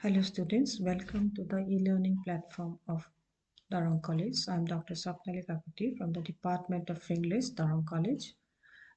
Hello students, welcome to the e-learning platform of Durham College. I am Dr. Swapnalee Kakaty from the Department of English, Durham College.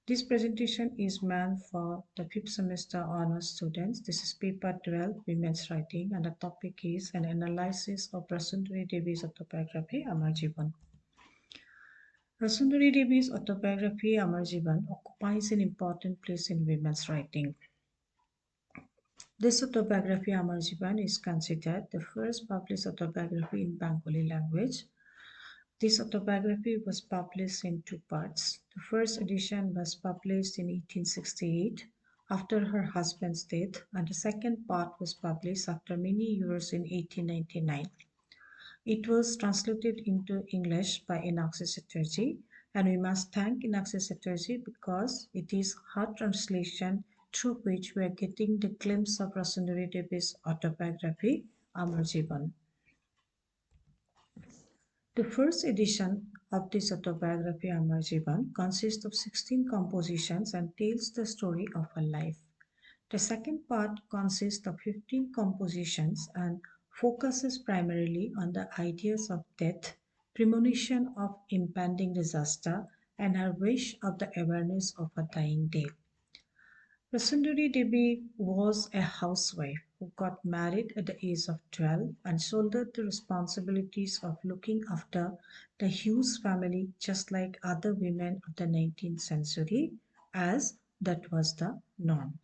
This presentation is meant for the 5th semester honors students. This is paper 12, Women's Writing, and the topic is an analysis of Rashsundari Devi's autobiography, Amar Jiban. Rashsundari Devi's autobiography, Amar Jiban, occupies an important place in women's writing. This autobiography, Amar Jiban, is considered the first published autobiography in Bengali language. This autobiography was published in two parts. The first edition was published in 1868 after her husband's death, and the second part was published after many years in 1899. It was translated into English by Inaxis Chatterjee, and we must thank Inaxis Chatterjee because it is her translation through which we are getting the glimpse of Rashsundari Devi's autobiography, Amar Jiban. The first edition of this autobiography, Amar Jiban, consists of 16 compositions and tells the story of her life. The second part consists of 15 compositions and focuses primarily on the ideas of death, premonition of impending disaster, and her wish of the awareness of a dying day. Rashsundari Devi was a housewife who got married at the age of 12 and shouldered the responsibilities of looking after the Hughes family just like other women of the 19th century, as that was the norm.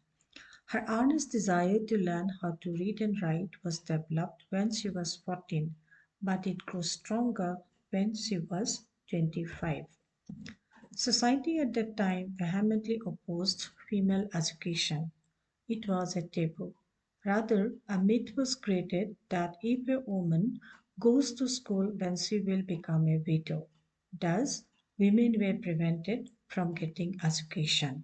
Her earnest desire to learn how to read and write was developed when she was 14, but it grew stronger when she was 25. Society at that time vehemently opposed female education. It was a taboo. Rather, a myth was created that if a woman goes to school, then she will become a widow. Thus, women were prevented from getting education.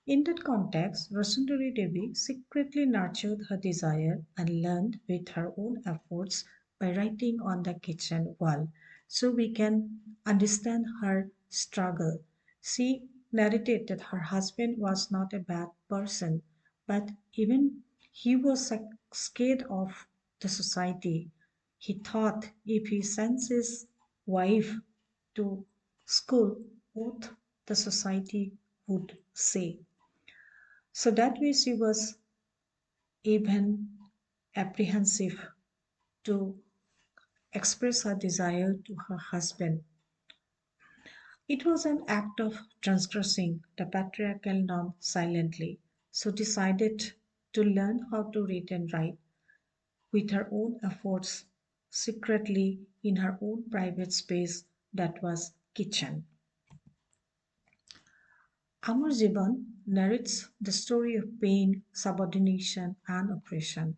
In that context, Rashsundari Devi secretly nurtured her desire and learned with her own efforts by writing on the kitchen wall. So we can understand her struggle. She narrated that her husband was not a bad person, but even he was scared of the society. He thought if he sends his wife to school, what the society would say. So that way she was even apprehensive to express her desire to her husband. It was an act of transgressing the patriarchal norm silently, so decided to learn how to read and write with her own efforts secretly in her own private space that was kitchen. Amar Jiban narrates the story of pain, subordination, and oppression.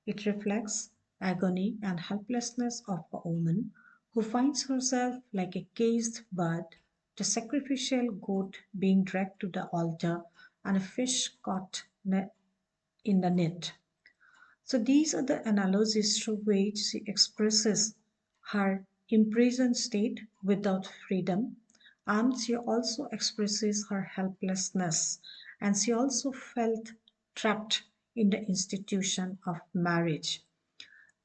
It reflects agony and helplessness of a woman who finds herself like a caged bird, the sacrificial goat being dragged to the altar, and a fish caught in the net. So these are the analogies through which she expresses her imprisoned state without freedom, and she also expresses her helplessness, and she also felt trapped in the institution of marriage.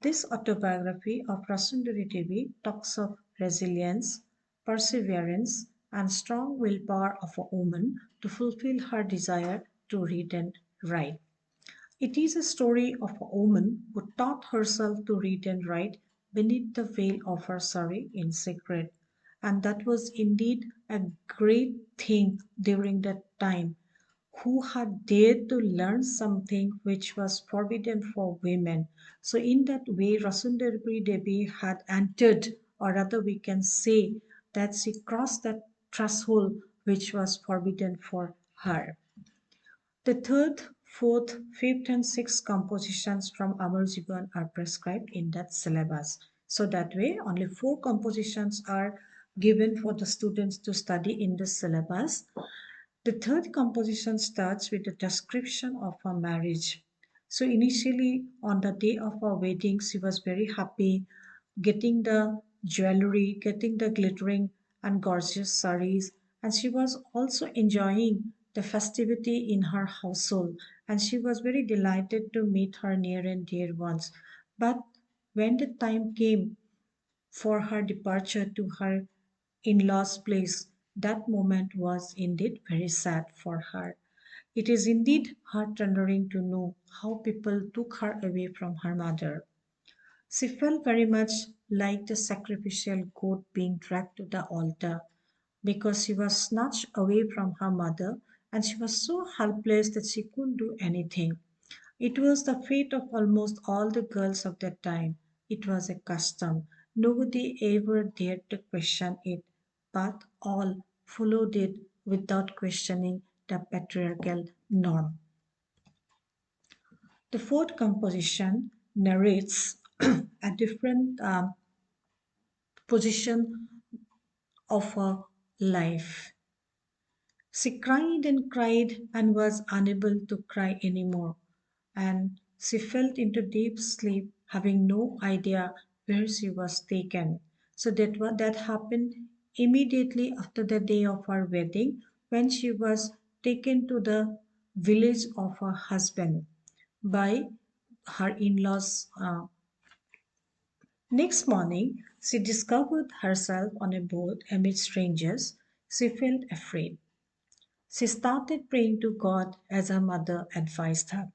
This autobiography of Rashsundari Devi talks of resilience, perseverance, and strong willpower of a woman to fulfill her desire to read and write. It is a story of a woman who taught herself to read and write beneath the veil of her sari in secret. And that was indeed a great thing during that time. Who had dared to learn something which was forbidden for women. So, in that way, Rasundari Devi had entered, or rather, we can say that she crossed that threshold which was forbidden for her. The third, fourth, fifth, and sixth compositions from Amar Jiban are prescribed in that syllabus. So that way, only four compositions are given for the students to study in the syllabus. The third composition starts with a description of her marriage. So initially, on the day of her wedding, she was very happy getting the jewelry, getting the glittering and gorgeous saris, and she was also enjoying the festivity in her household, and she was very delighted to meet her near and dear ones. But when the time came for her departure to her in law's place, that moment was indeed very sad for her. It is indeed heart-rending to know how people took her away from her mother. She felt very much like the sacrificial goat being dragged to the altar because she was snatched away from her mother and she was so helpless that she couldn't do anything. It was the fate of almost all the girls of that time. It was a custom. Nobody ever dared to question it, but all followed it without questioning the patriarchal norm. The fourth composition narrates a different position of her life. She cried and cried and was unable to cry anymore, and she fell into deep sleep, having no idea where she was taken. So that happened immediately after the day of her wedding, when she was taken to the village of her husband by her in-laws. Next morning, she discovered herself on a boat amid strangers. She felt afraid. She started praying to God as her mother advised her.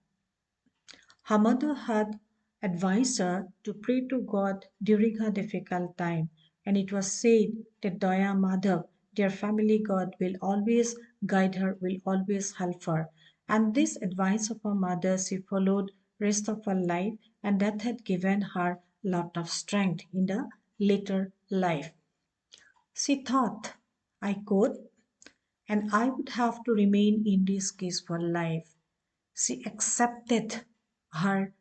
Her mother had advised her to pray to God during her difficult time, and it was said that Daya Madhav, their family God, will always guide her, will always help her. And this advice of her mother she followed rest of her life, and that had given her lot of strength in the later life. She thought, I could, and I would have to remain in this case for life. She accepted her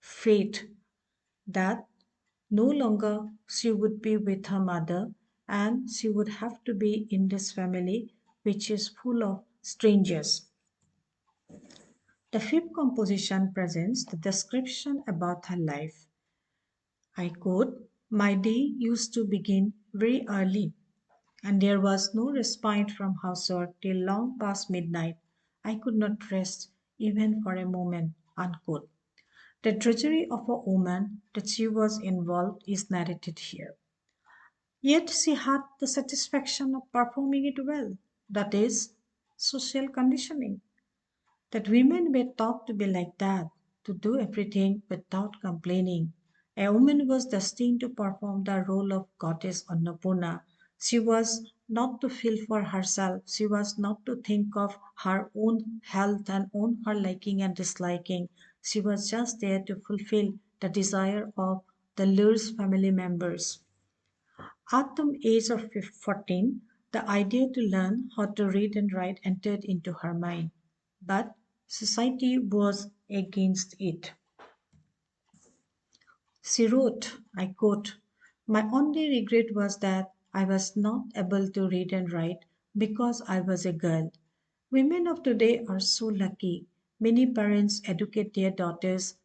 fate that no longer she would be with her mother and she would have to be in this family which is full of strangers. The fifth composition presents the description about her life. I quote, my day used to begin very early, and there was no respite from housework till long past midnight. I could not rest even for a moment. Unquote. The drudgery of a woman that she was involved is narrated here. Yet she had the satisfaction of performing it well. That is social conditioning. That women were taught to be like that, to do everything without complaining. A woman was destined to perform the role of goddess Annapurna. She was not to feel for herself, she was not to think of her own health and own her liking and disliking. She was just there to fulfill the desire of the Lur's family members. At the age of 14, the idea to learn how to read and write entered into her mind, but society was against it. She wrote, I quote, my only regret was that I was not able to read and write because I was a girl. Women of today are so lucky. Many parents educate their daughters.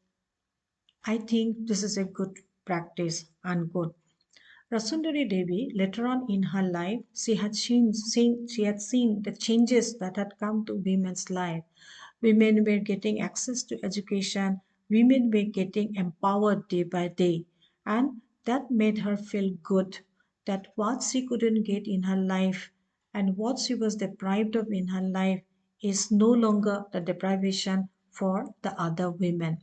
I think this is a good practice, unquote. Rashsundari Devi, later on in her life, she had seen the changes that had come to women's life. Women were getting access to education, women were getting empowered day by day, and that made her feel good that what she couldn't get in her life and what she was deprived of in her life is no longer the deprivation for the other women.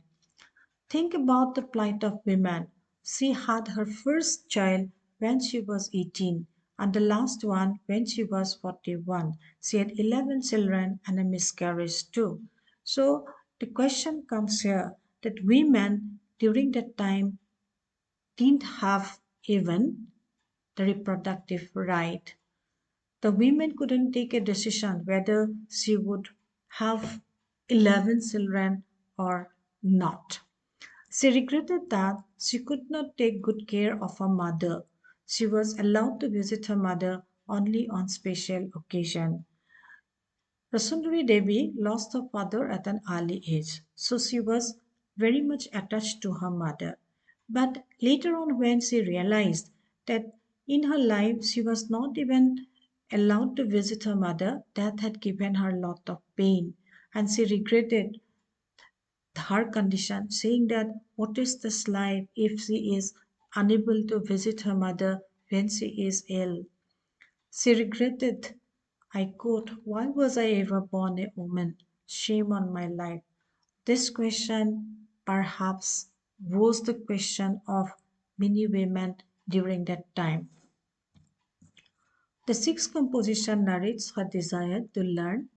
Think about the plight of women. She had her first child when she was 18 and the last one when she was 41. She had 11 children and a miscarriage too. So the question comes here that women during that time didn't have even the reproductive right. The women couldn't take a decision whether she would have 11 children or not. She regretted that she could not take good care of her mother. She was allowed to visit her mother only on special occasion. Rasundari Devi lost her father at an early age, so she was very much attached to her mother. But later on, when she realized that in her life she was not even Allowed to visit her mother, death had given her a lot of pain, and she regretted her condition, saying that what is this life if she is unable to visit her mother when she is ill? She regretted, I quote, why was I ever born a woman? Shame on my life. This question perhaps was the question of many women during that time. The sixth composition narrates her desire to learn